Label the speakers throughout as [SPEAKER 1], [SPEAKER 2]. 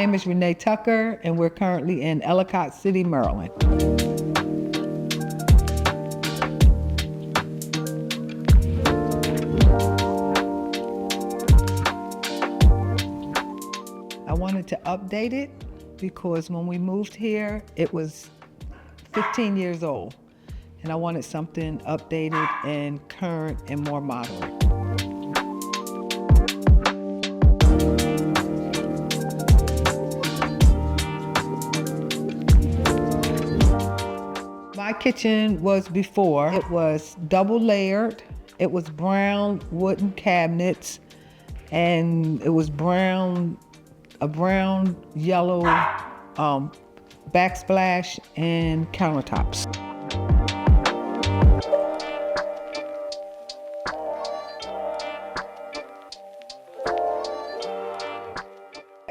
[SPEAKER 1] name is Renee Tucker, and we're currently in Ellicott City, Maryland. I wanted to update it because when we moved here, it was 15 years old, and I wanted something updated and current and more modern. My kitchen was before, it was double layered, it was brown wooden cabinets, and it was a brown yellow backsplash and countertops.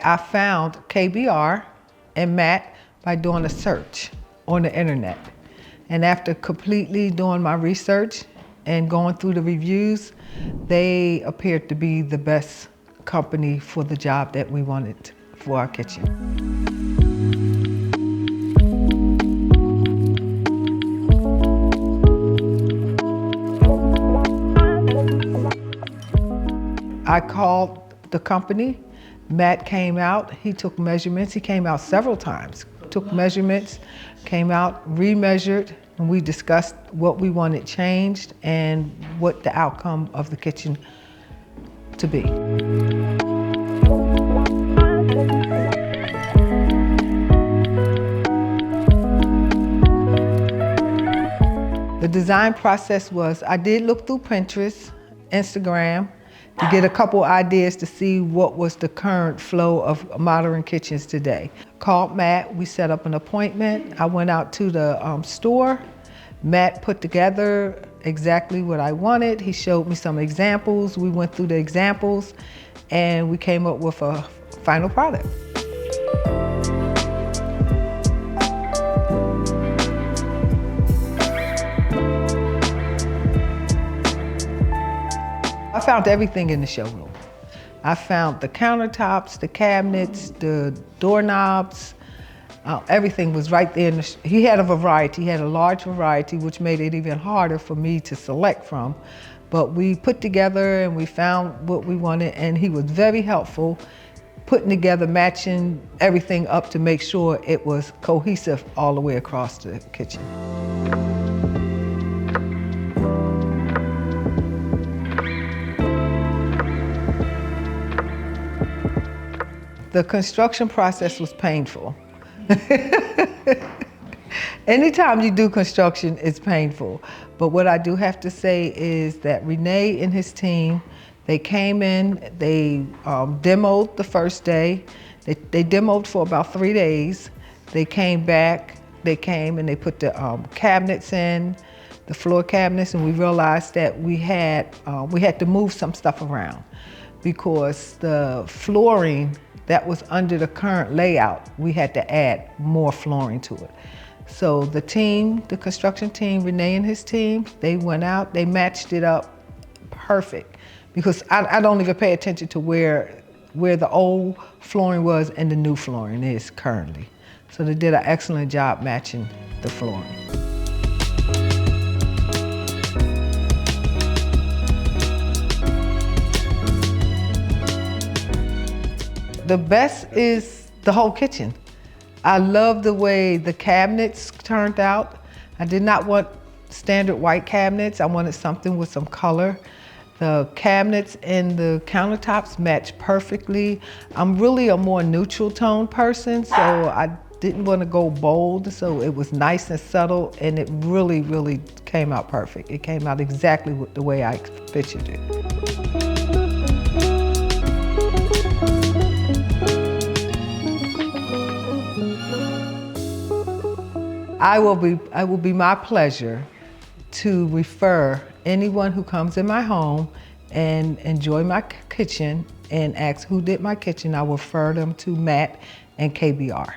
[SPEAKER 1] I found KBR and Matt by doing a search on the internet. And after completely doing my research and going through the reviews, they appeared to be the best company for the job that we wanted for our kitchen. I called the company. Matt came out, he took measurements. He came out several times, took measurements, came out, remeasured, and we discussed what we wanted changed and what the outcome of the kitchen to be. The design process was, I did look through Pinterest, Instagram, to get a couple ideas to see what was the current flow of modern kitchens today. Called Matt, we set up an appointment. I went out to the store. Matt put together exactly what I wanted. He showed me some examples. We went through the examples and we came up with a final product. I found everything in the showroom. I found the countertops, the cabinets, the doorknobs, everything was right there. He had a variety, he had a large variety, which made it even harder for me to select from. But we put together and we found what we wanted, and he was very helpful, putting together, matching everything up to make sure it was cohesive all the way across the kitchen. The construction process was painful. Anytime you do construction, it's painful. But what I do have to say is that Renee and his team, they came in, they demoed the first day. They demoed for about 3 days. They came back, they came and they put the cabinets in, the floor cabinets, and we realized that we had to move some stuff around because the flooring that was under the current layout, we had to add more flooring to it. So the team, the construction team, Renee and his team, they went out, they matched it up perfect. Because I don't even pay attention to where the old flooring was and the new flooring is currently. So they did an excellent job matching the flooring. The best is the whole kitchen. I love the way the cabinets turned out. I did not want standard white cabinets. I wanted something with some color. The cabinets and the countertops match perfectly. I'm really a more neutral tone person, so I didn't want to go bold, so it was nice and subtle, and it really, really came out perfect. It came out exactly the way I pictured it. It will be my pleasure to refer anyone who comes in my home and enjoy my kitchen and ask who did my kitchen. I will refer them to Matt and KBR.